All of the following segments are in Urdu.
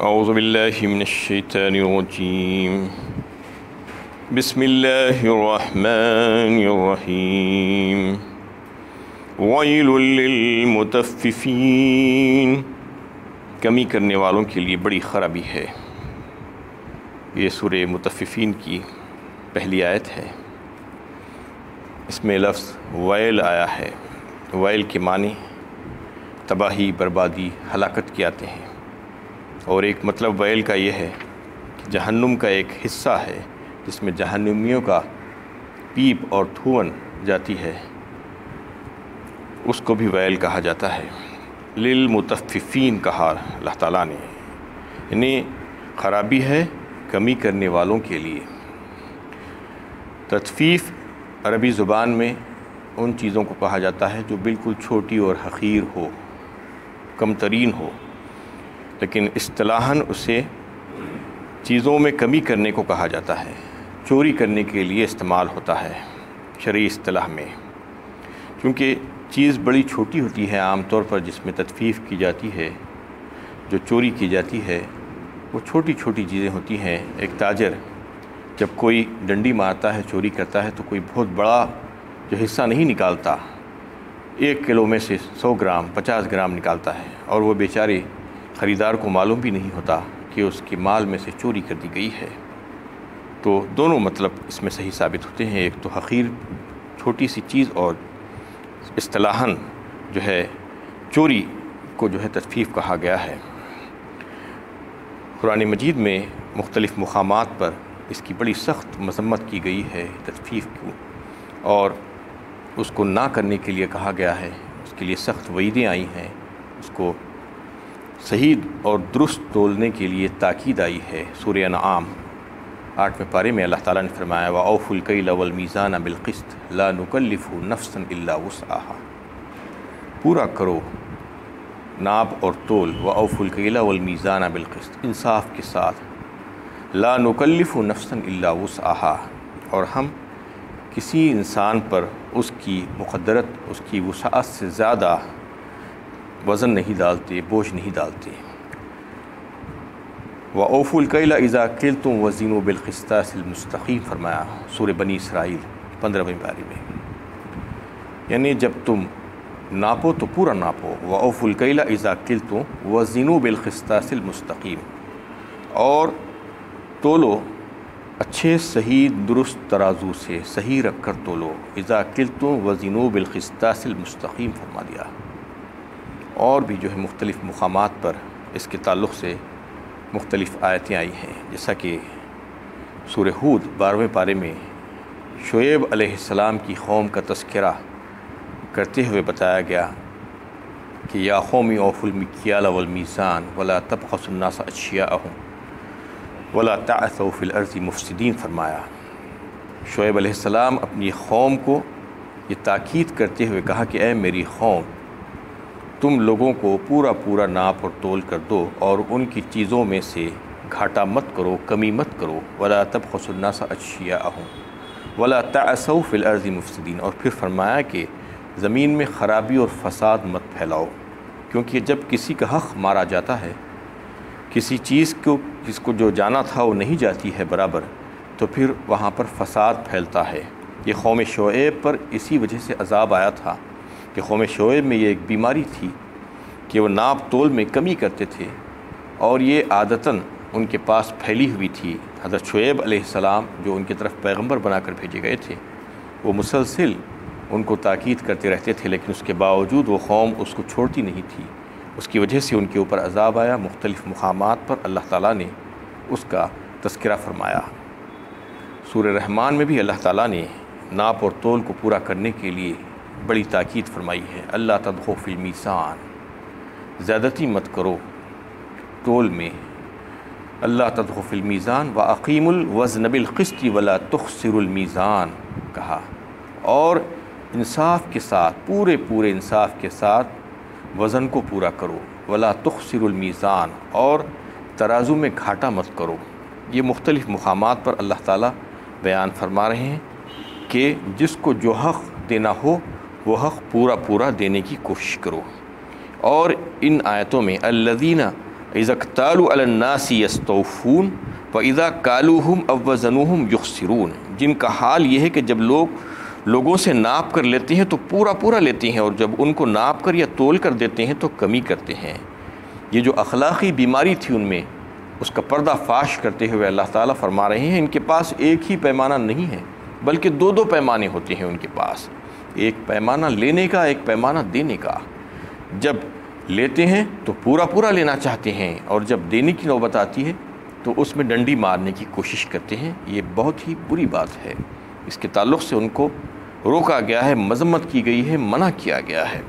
اعوذ باللہ من الشیطان الرجیم بسم اللہ الرحمن الرحیم ویل للمطففین، کمی کرنے والوں کے لیے بڑی خرابی ہے۔ یہ سورہ مطففین کی پہلی آیت ہے۔ اس میں لفظ ویل آیا ہے۔ ویل کے معنی تباہی، بربادی، ہلاکت کے آتے ہیں، اور ایک مطلب ویل کا یہ ہے کہ جہنم کا ایک حصہ ہے جس میں جہنمیوں کا پیپ اور تھون جاتی ہے، اس کو بھی ویل کہا جاتا ہے۔ للمطففین کہا اللہ تعالیٰ نے، یعنی خرابی ہے کمی کرنے والوں کے لیے۔ تطفیف عربی زبان میں ان چیزوں کو کہا جاتا ہے جو بالکل چھوٹی اور حقیر ہو، کم ترین ہو، لیکن اصطلاحاً اسے چیزوں میں کمی کرنے کو کہا جاتا ہے۔ چوری کرنے کے لیے استعمال ہوتا ہے شرعی اصطلاح میں، کیونکہ چیز بڑی چھوٹی ہوتی ہے عام طور پر جس میں تطفیف کی جاتی ہے، جو چوری کی جاتی ہے وہ چھوٹی چھوٹی چیزیں ہوتی ہیں۔ ایک تاجر جب کوئی ڈنڈی مارتا ہے، چوری کرتا ہے، تو کوئی بہت بڑا جو حصہ نہیں نکالتا، 1 کلو میں سے 100 گرام 50 گرام نکالتا ہے، اور وہ بیچارے خریدار کو معلوم بھی نہیں ہوتا کہ اس کے مال میں سے چوری کر دی گئی ہے۔ تو دونوں مطلب اس میں صحیح ثابت ہوتے ہیں، ایک تو حقیر چھوٹی سی چیز، اور اصطلاحاً جو ہے چوری کو جو ہے تطفیف کہا گیا ہے۔ قرآن مجید میں مختلف مقامات پر اس کی بڑی سخت مذمت کی گئی ہے تطفیف کو، اور اس کو نہ کرنے کے لیے کہا گیا ہے، اس کے لیے سخت وعیدیں آئی ہیں، اس کو صحیح اور درست تولنے کے لیے تاکید آئی ہے۔ سورہ انعام 8ویں پارے میں اللہ تعالیٰ نے فرمایا وَأَوْفُوا الْكَيْلَ وَالْمِيزَانَ بِالْقِسْطِ لَا نُكَلِّفُ نَفْسًا إِلَّا وُسْعَهَا، پورا کرو ناپ اور تول، وَأَوْفُوا الْكَيْلَ وَالْمِيزَانَ بِالْقِسْطِ، انصاف کے ساتھ، لَا نُكَلِّفُ نَفْسًا إِلَّا وُسْعَهَا، اور ہم کسی انسان پر اس کی مقدرت، اس کی وسعت سے زیادہ وزن نہیں ڈالتے، بوجھ نہیں ڈالتے۔ وَأَوْفُوا الْكَيْلَ إِذَا كِلْتُمْ وَزِنُوا بِالْقِسْطَاسِ الْمُسْتَقِيمِ فرمایا سورہ بنی اسرائیل 15ویں پارے میں، یعنی جب تم ناپو تو پورا ناپو۔ وَأَوْفُوا الْكَيْلَ إِذَا كِلْتُمْ وَزِنُوا بِالْقِسْطَاسِ الْمُسْتَقِيمِ، اور تولو اچھے صحیح درست ترازو سے، صحیح رکھ کر تولو۔ اذا کلتم وزنوا بالقسطاس المستقیم فرما دیا۔ اور بھی جو ہے مختلف مقامات پر اس کے تعلق سے مختلف آیتیں آئی ہیں، جیسا کہ سورہ ہود 12ویں پارے میں شعیب علیہ السلام کی قوم کا تذکرہ کرتے ہوئے بتایا گیا کہ یا قوم اوفوا المکیال والمیزان ولا تبخسوا الناس اشیاءهم وَلَا تَعْثَوْا فِي الْأَرْضِ مُفْسِدِينَ فرمایا۔ شعیب علیہ السلام اپنی قوم کو یہ تاکید کرتے ہوئے کہا کہ اے میری قوم، تم لوگوں کو پورا پورا ناپ اور تول کر دو، اور ان کی چیزوں میں سے گھاٹا مت کرو، کمی مت کرو۔ وَلَا تَبْخَسُوا النَّاسَ أَشْيَاءَهُمْ وَلَا تَعْثَوْا فِي الْأَرْضِ مُفْسِدِينَ، اور پھر فرمایا کہ زمین میں خرابی اور فساد مت پھیلاؤ، کیونکہ جب کسی کا حق مارا جاتا ہے، کسی چیز کو جس کو جو جانا تھا وہ نہیں جاتی ہے برابر، تو پھر وہاں پر فساد پھیلتا ہے۔ یہ قوم شعیب پر اسی وجہ سے عذاب آیا تھا کہ قوم شعیب میں یہ ایک بیماری تھی کہ وہ ناپ تول میں کمی کرتے تھے، اور یہ عادتاً ان کے پاس پھیلی ہوئی تھی۔ حضرت شعیب علیہ السلام جو ان کی طرف پیغمبر بنا کر بھیجے گئے تھے، وہ مسلسل ان کو تاکید کرتے رہتے تھے، لیکن اس کے باوجود وہ قوم اس کو چھوڑتی نہیں تھی۔ اس کی وجہ سے ان کے اوپر عذاب آیا۔ مختلف مقامات پر اللہ تعالیٰ نے اس کا تذکرہ فرمایا۔ سورہ رحمان میں بھی اللہ تعالیٰ نے ناپ اور تول کو پورا کرنے کے لیے بڑی تاکید فرمائی ہے۔ اللہ تطغوا فی المیزان، زیادتی مت کرو تول میں۔ اللہ تطغوا فی المیزان واقیموا الوزن بالقسط ولا تخسروا المیزان کہا، اور انصاف کے ساتھ، پورے انصاف کے ساتھ وزن کو پورا کرو۔ ولا تخسروا المیزان، اور ترازو میں گھاٹا مت کرو۔ یہ مختلف مقامات پر اللہ تعالیٰ بیان فرما رہے ہیں کہ جس کو جو حق دینا ہو وہ حق پورا دینے کی کوشش کرو۔ اور ان آیتوں میں الذین اذا اکتالوا علی الناس یستوفون واذا کالوہم او وزنوہم یخسرون، جن کا حال یہ ہے کہ جب لوگوں سے ناپ کر لیتے ہیں تو پورا لیتے ہیں، اور جب ان کو ناپ کر یا تول کر دیتے ہیں تو کمی کرتے ہیں۔ یہ جو اخلاقی بیماری تھی ان میں، اس کا پردہ فاش کرتے ہوئے اللہ تعالیٰ فرما رہے ہیں ان کے پاس ایک ہی پیمانہ نہیں ہے، بلکہ دو پیمانے ہوتے ہیں ان کے پاس، ایک پیمانہ لینے کا، ایک پیمانہ دینے کا۔ جب لیتے ہیں تو پورا لینا چاہتے ہیں، اور جب دینے کی نوبت آتی ہے تو اس میں ڈنڈی مارنے کی کوشش کرتے ہیں۔ یہ بہت ہی بری بات ہے، اس کے تعلق سے ان کو روکا گیا ہے، مذمت کی گئی ہے، منع کیا گیا ہے۔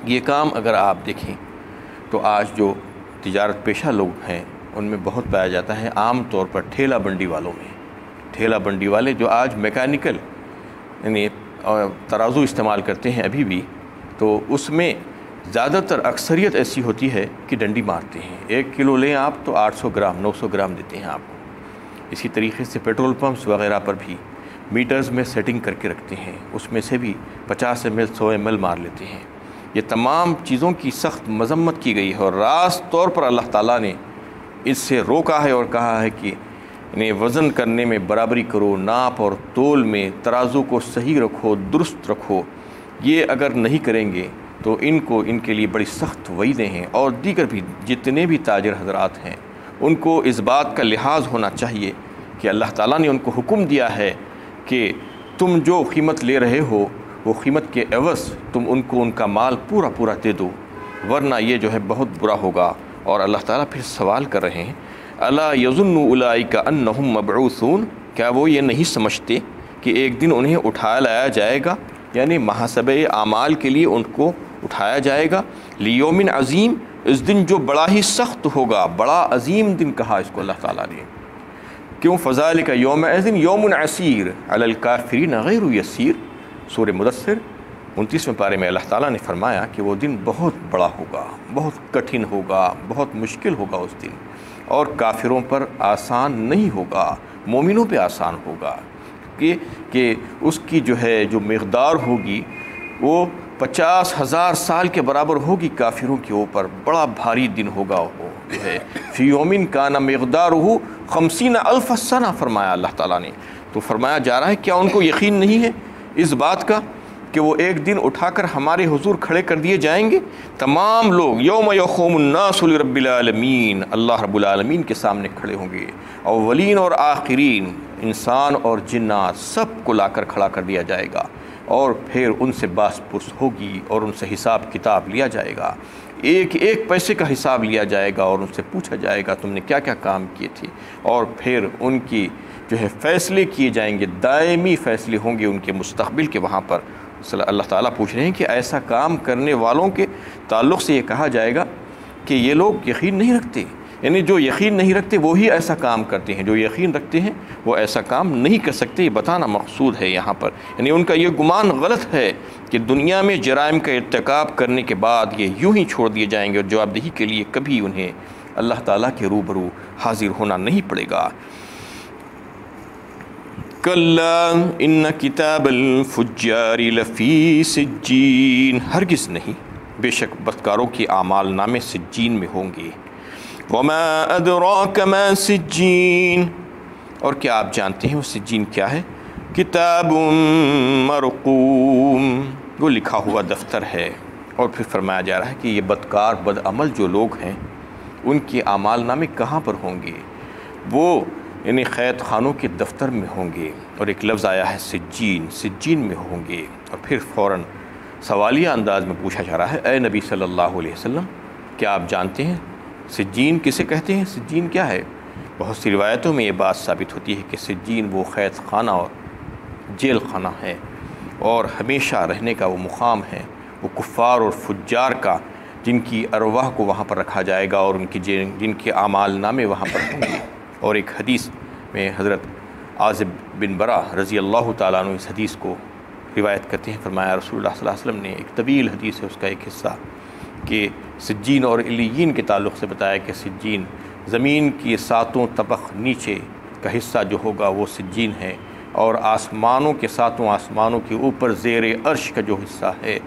یہ کام اگر آپ دیکھیں تو آج جو تجارت پیشہ لوگ ہیں ان میں بہت پایا جاتا ہے، عام طور پر ٹھیلا بنڈی والوں میں، ٹھیلا بنڈی والے جو آج میکینیکل یعنی ترازو استعمال کرتے ہیں ابھی بھی، تو اس میں زیادہ تر اکثریت ایسی ہوتی ہے کہ ڈنڈی مارتے ہیں۔ 1 کلو لیں آپ تو 800 گرام 900 گرام دیتے ہیں آپ کو۔ اسی طریقے سے پیٹرول پمپس وغیرہ پر بھی میٹرز میں سیٹنگ کر کے رکھتے ہیں، اس میں سے بھی 50 ml 100 ml مار لیتے ہیں۔ یہ تمام چیزوں کی سخت مذمت کی گئی ہے، اور راست طور پر اللہ تعالیٰ نے اس سے روکا ہے اور کہا ہے کہ انہیں وزن کرنے میں برابری کرو، ناپ اور تول میں ترازو کو صحیح رکھو، درست رکھو۔ یہ اگر نہیں کریں گے تو ان کے لیے بڑی سخت وعیدیں ہیں، اور دیگر بھی جتنے بھی تاجر حضرات ہیں ان کو اس بات کا لحاظ ہونا چاہیے کہ اللہ تعالیٰ نے ان کو حکم دیا ہے کہ تم جو قیمت لے رہے ہو وہ قیمت کے عوض تم ان کو ان کا مال پورا دے دو، ورنہ یہ جو ہے بہت برا ہوگا۔ اور اللہ تعالیٰ پھر سوال کر رہے ہیں، الا یظن اولئک انہم مبعوثون، کیا وہ یہ نہیں سمجھتے کہ ایک دن انہیں اٹھایا لایا جائے گا، یعنی محاسبہ اعمال کے لیے ان کو اٹھایا جائے گا، لیوم عظیم، اس دن جو بڑا ہی سخت ہوگا، بڑا عظیم دن کہا اس کو اللہ تعالیٰ نے۔ کیوں؟ فذالک یومئذ یوم عسیر علی الکافرین غیر یسیر۔ سورہ مدثر 29ویں پارے میں اللہ تعالیٰ نے فرمایا کہ وہ دن بہت بڑا ہوگا، بہت کٹھن ہوگا، بہت مشکل ہوگا اس دن، اور کافروں پر آسان نہیں ہوگا، مومنوں پہ آسان ہوگا، کہ اس کی جو مقدار ہوگی وہ 50,000 سال کے برابر ہوگی کافروں کے اوپر۔ بڑا بھاری دن ہوگا وہ جو ہے، فی یوم کان مقدارہ 50,000 سنہ فرمایا اللہ تعالیٰ نے۔ تو فرمایا جا رہا ہے کیا ان کو یقین نہیں ہے اس بات کا کہ وہ ایک دن اٹھا کر ہمارے حضور کھڑے کر دیے جائیں گے؟ تمام لوگ یوم یقوم الناس لرب العالمین، اللہ رب العالمین کے سامنے کھڑے ہوں گے، اولین اور آخرین، انسان اور جنات سب کو لا کر کھڑا کر دیا جائے گا، اور پھر ان سے باس پرس ہوگی اور ان سے حساب کتاب لیا جائے گا، ایک پیسے کا حساب لیا جائے گا، اور ان سے پوچھا جائے گا تم نے کیا کیا کام کیے تھے، اور پھر ان کی فیصلے کیے جائیں گے، دائمی فیصلے ہوں گے ان کے مستقبل کے وہاں پر۔ اللہ تعالیٰ پوچھ رہے ہیں کہ ایسا کام کرنے والوں کے تعلق سے یہ کہا جائے گا کہ یہ لوگ یقین نہیں رکھتے، یعنی جو یقین نہیں رکھتے وہی ایسا کام کرتے ہیں، جو یقین رکھتے ہیں وہ ایسا کام نہیں کر سکتے۔ یہ بتانا مقصود ہے یہاں پر، یعنی ان کا یہ گمان غلط ہے کہ دنیا میں جرائم کا ارتکاب کرنے کے بعد یہ یوں ہی چھوڑ دیے جائیں گے، اور جواب دہی کے لیے کبھی انہیں اللہ تعالیٰ کے روبرو حاضر ہونا نہیں پڑے گا۔ کلا ان کتاب الفجار لفی سجین، ہرگز نہیں، بے شک بدکاروں کے اعمال نامے سجین میں ہوں گے۔ وما ادراک ما سجین، اور کیا آپ جانتے ہیں وہ سجین کیا ہے؟ کتاب مرقوم، وہ لکھا ہوا دفتر ہے۔ اور پھر فرمایا جا رہا ہے کہ یہ بدکار بدعمل جو لوگ ہیں ان کے اعمال نامے کہاں پر ہوں گے؟ وہ یعنی قید خانوں کے دفتر میں ہوں گے، اور ایک لفظ آیا ہے سجین میں ہوں گے۔ اور پھر فوراً سوالیہ انداز میں پوچھا جا رہا ہے، اے نبی صلی اللہ علیہ وسلم، کیا آپ جانتے ہیں سجین کسے کہتے ہیں؟ سجین کیا ہے؟ بہت سی روایتوں میں یہ بات ثابت ہوتی ہے کہ سجین وہ قید خانہ اور جیل خانہ ہے، اور ہمیشہ رہنے کا وہ مقام ہے، وہ کفار اور فجار کا، جن کی ارواح کو وہاں پر رکھا جائے گا، اور جن کے اعمال نامے وہاں پر ہوں گے۔ اور ایک حدیث میں حضرت عازب بن برا رضی اللہ تعالیٰ عنہ اس حدیث کو روایت کرتے ہیں، فرمایا رسول اللہ صلی اللہ علیہ وسلم نے، ایک طویل حدیث ہے اس کا ایک حصہ، کہ سجین اور علیین کے تعلق سے بتایا کہ سجین زمین کی 7 طبق نیچے کا حصہ جو ہوگا وہ سجین ہے، اور آسمانوں کے 7 آسمانوں کے اوپر زیر عرش کا جو حصہ ہے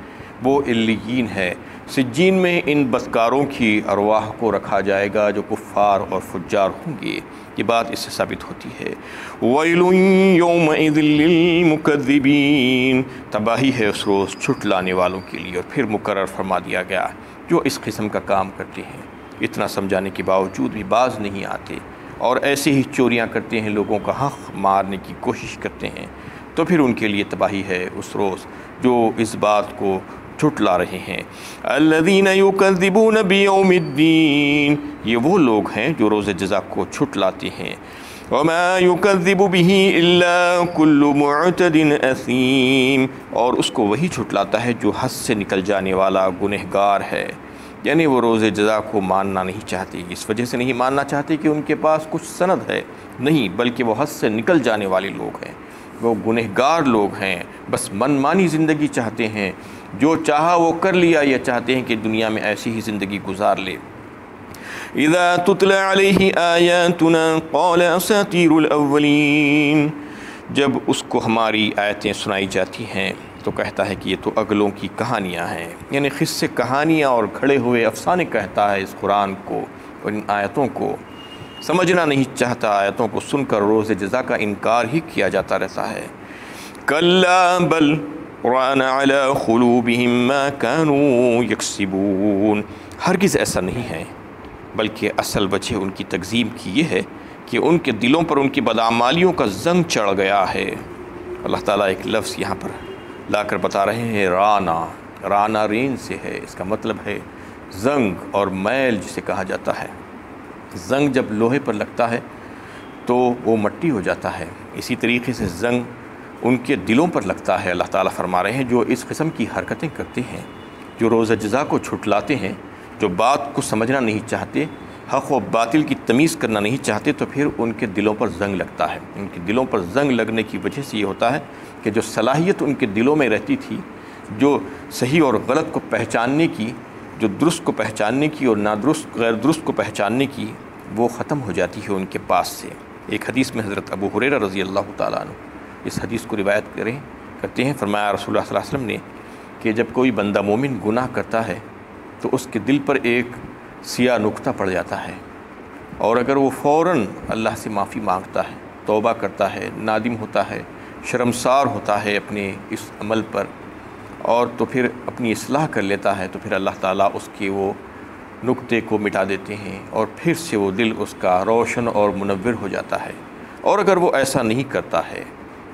وہ علیین ہے۔ سجین میں ان بدکاروں کی ارواح کو رکھا جائے گا جو کفار اور فجار ہوں گے۔ یہ بات اس سے ثابت ہوتی ہے۔ وَيْلٌ يَوْمَئِذٍ لِّلْمُكَذِّبِينَ، تباہی ہے اس روز جھٹلانے والوں کے لیے۔ اور پھر مقرر فرما دیا گیا جو اس قسم کا کام کرتے ہیں، اتنا سمجھانے کے باوجود بھی باز نہیں آتے اور ایسے ہی چوریاں کرتے ہیں، لوگوں کا حق مارنے کی کوشش کرتے ہیں، تو پھر ان کے لیے تباہی ہے اس روز جو اس بات کو جھٹلا رہے ہیں۔ الذین یکذبون بیوم الدین، یہ وہ لوگ ہیں جو روز جزا کو جھٹلاتے ہیں۔ وما یکذب بہ الا کل معتد اثیم، اور اس کو وہی جھٹلاتا ہے جو حد سے نکل جانے والا گنہگار ہے۔ یعنی وہ روز جزا کو ماننا نہیں چاہتے، اس وجہ سے نہیں ماننا چاہتے کہ ان کے پاس کچھ سند ہے، نہیں، بلکہ وہ حد سے نکل جانے والے لوگ ہیں، وہ گنہگار لوگ ہیں، بس من مانی زندگی چاہتے ہیں، جو چاہا وہ کر لیا، یا چاہتے ہیں کہ دنیا میں ایسی ہی زندگی گزار لے۔ اذا تتلى علیہ آیاتنا قال اساطیر الاولین، جب اس کو ہماری آیتیں سنائی جاتی ہیں تو کہتا ہے کہ یہ تو اگلوں کی کہانیاں ہیں، یعنی قصے کہانیاں اور کھڑے ہوئے افسانے کہتا ہے اس قرآن کو اور ان آیتوں کو۔ سمجھنا نہیں چاہتا، آیتوں کو سن کر روز جزا کا انکار ہی کیا جاتا رہتا ہے۔ کلا بل ران علی قلوبہم ما كانوا یکسبون، ہرگز ایسا نہیں ہے، بلکہ اصل وجہ ان کی تکذیب کی یہ ہے کہ ان کے دلوں پر ان کی بدعمالیوں کا زنگ چڑھ گیا ہے۔ اللہ تعالیٰ ایک لفظ یہاں پر لا کر بتا رہے ہیں، رانا، رانا رین سے ہے، اس کا مطلب ہے زنگ اور میل جسے کہا جاتا ہے۔ زنگ جب لوہے پر لگتا ہے تو وہ مٹی ہو جاتا ہے، اسی طریقے سے زنگ ان کے دلوں پر لگتا ہے۔ اللہ تعالیٰ فرما رہے ہیں جو اس قسم کی حرکتیں کرتے ہیں، جو روز جزا کو جھٹلاتے ہیں، جو بات کو سمجھنا نہیں چاہتے، حق و باطل کی تمیز کرنا نہیں چاہتے، تو پھر ان کے دلوں پر زنگ لگتا ہے۔ ان کے دلوں پر زنگ لگنے کی وجہ سے یہ ہوتا ہے کہ جو صلاحیت ان کے دلوں میں رہتی تھی، جو صحیح اور غلط کو پہچاننے کی، جو درست کو پہچاننے کی اور نادرست غیر درست کو پہچاننے کی، وہ ختم ہو جاتی ہے ان کے پاس سے۔ ایک حدیث میں حضرت ابو ہریرہ رضی اللہ تعالیٰ عنہ اس حدیث کو روایت کرتے ہیں، فرمایا رسول اللہ صلی اللہ علیہ وسلم نے کہ جب کوئی بندہ مومن گناہ کرتا ہے تو اس کے دل پر ایک سیاہ نقطہ پڑ جاتا ہے، اور اگر وہ فوراً اللہ سے معافی مانگتا ہے، توبہ کرتا ہے، نادم ہوتا ہے، شرمسار ہوتا ہے اپنے اس عمل پر، اور تو پھر اپنی اصلاح کر لیتا ہے، تو پھر اللہ تعالیٰ اس کے وہ نقطے کو مٹا دیتے ہیں اور پھر سے وہ دل اس کا روشن اور منور ہو جاتا ہے۔ اور اگر وہ ایسا نہیں کرتا ہے،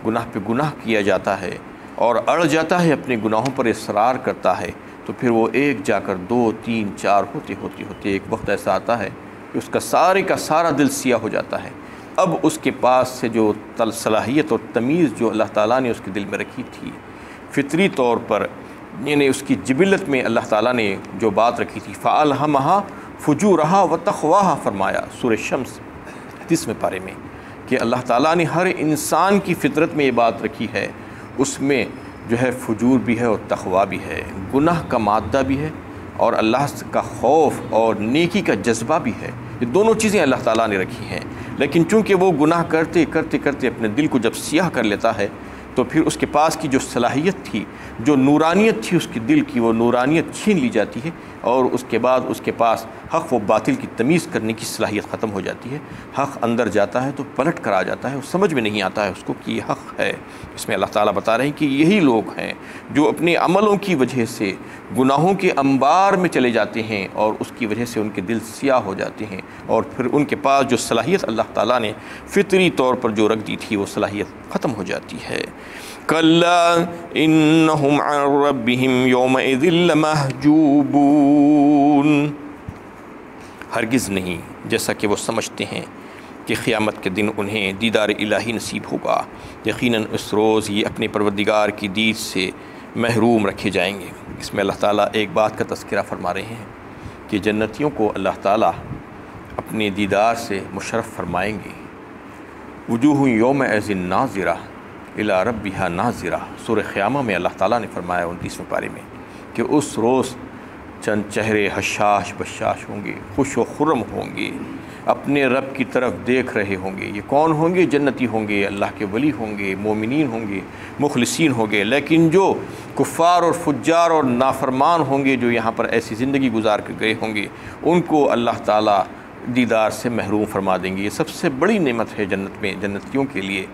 گناہ پہ گناہ کیا جاتا ہے اور اڑ جاتا ہے، اپنے گناہوں پر اصرار کرتا ہے، تو پھر وہ ایک جا کر 2 3 4 ہوتے ایک وقت ایسا آتا ہے کہ اس کا سارا دل سیاہ ہو جاتا ہے۔ اب اس کے پاس سے جو صلاحیت اور تمیز جو اللہ تعالیٰ نے اس کے دل میں رکھی تھی، فطری طور پر، یعنی اس کی جبلت میں اللہ تعالیٰ نے جو بات رکھی تھی، فَأَلْهَمَهَا فُجُورَهَا وَتَقْوَاهَا، فرمایا سورہ شمس 30ویں پارے میں کہ اللہ تعالیٰ نے ہر انسان کی فطرت میں یہ بات رکھی ہے، اس میں جو ہے فجور بھی ہے اور تقویٰ بھی ہے، گناہ کا مادہ بھی ہے اور اللہ کا خوف اور نیکی کا جذبہ بھی ہے۔ یہ دونوں چیزیں اللہ تعالیٰ نے رکھی ہیں، لیکن چونکہ وہ گناہ کرتے اپنے دل کو جب سیاہ کر لیتا ہے، تو پھر اس کے پاس کی جو صلاحیت تھی، جو نورانیت تھی اس کے دل کی، وہ نورانیت چھین لی جاتی ہے، اور اس کے بعد اس کے پاس حق و باطل کی تمیز کرنے کی صلاحیت ختم ہو جاتی ہے۔ حق اندر جاتا ہے تو پلٹ کر آ جاتا ہے، وہ سمجھ میں نہیں آتا ہے اس کو کہ یہ حق ہے۔ اس میں اللہ تعالیٰ بتا رہے ہیں کہ یہی لوگ ہیں جو اپنے عملوں کی وجہ سے گناہوں کے انبار میں چلے جاتے ہیں، اور اس کی وجہ سے ان کے دل سیاہ ہو جاتے ہیں، اور پھر ان کے پاس جو صلاحیت اللہ تعالیٰ نے فطری طور پر جو رکھ دی تھی، وہ صلاحیت ختم ہو جاتی ہے۔ کلا انہم عن ربہم یومئذ لمحجوبون، ہرگز نہیں، جیسا کہ وہ سمجھتے ہیں کہ قیامت کے دن انہیں دیدار الہی نصیب ہوگا، یقیناً اس روز یہ اپنے پروردگار کی دید سے محروم رکھے جائیں گے۔ اس میں اللہ تعالیٰ ایک بات کا تذکرہ فرما رہے ہیں کہ جنتیوں کو اللہ تعالیٰ اپنے دیدار سے مشرف فرمائیں گے۔ وجوہ یومئذ ناظرہ الی ربہا ناظرہ، سورہ قیامہ میں اللہ تعالیٰ نے فرمایا 29ویں پارے میں کہ اس روز چند چہرے حشاش بشاش ہوں گے، خوش و خرم ہوں گے، اپنے رب کی طرف دیکھ رہے ہوں گے۔ یہ کون ہوں گے؟ جنتی ہوں گے، اللہ کے ولی ہوں گے، مومنین ہوں گے، مخلصین ہوں گے۔ لیکن جو کفار اور فجار اور نافرمان ہوں گے، جو یہاں پر ایسی زندگی گزار کے گئے ہوں گے، ان کو اللہ تعالیٰ دیدار سے محروم فرما دیں گے۔ یہ سب سے بڑی نعمت ہے جنت میں جنتیوں کے لیے،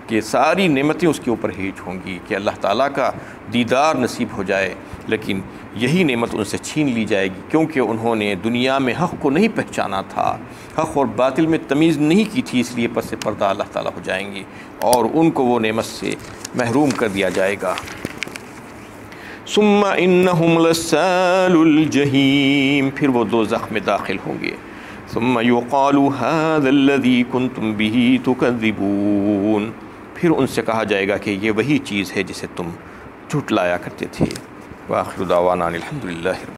کہ ساری نعمتیں اس کے اوپر ہیج ہوں گی کہ اللہ تعالیٰ کا دیدار نصیب ہو جائے، لیکن یہی نعمت ان سے چھین لی جائے گی کیونکہ انہوں نے دنیا میں حق کو نہیں پہچانا تھا، حق اور باطل میں تمیز نہیں کی تھی، اس لیے پس پردہ اللہ تعالیٰ ہو جائیں گی اور ان کو وہ نعمت سے محروم کر دیا جائے گا۔ ثم انہم لصال الجحیم، پھر وہ دوزخ میں داخل ہوں گے۔ ثم یقال ھذا الذی کنتم بہ تکذبون، پھر ان سے کہا جائے گا کہ یہ وہی چیز ہے جسے تم جھٹلایا کرتے تھے۔ وآخر دعوانا الحمد للہ۔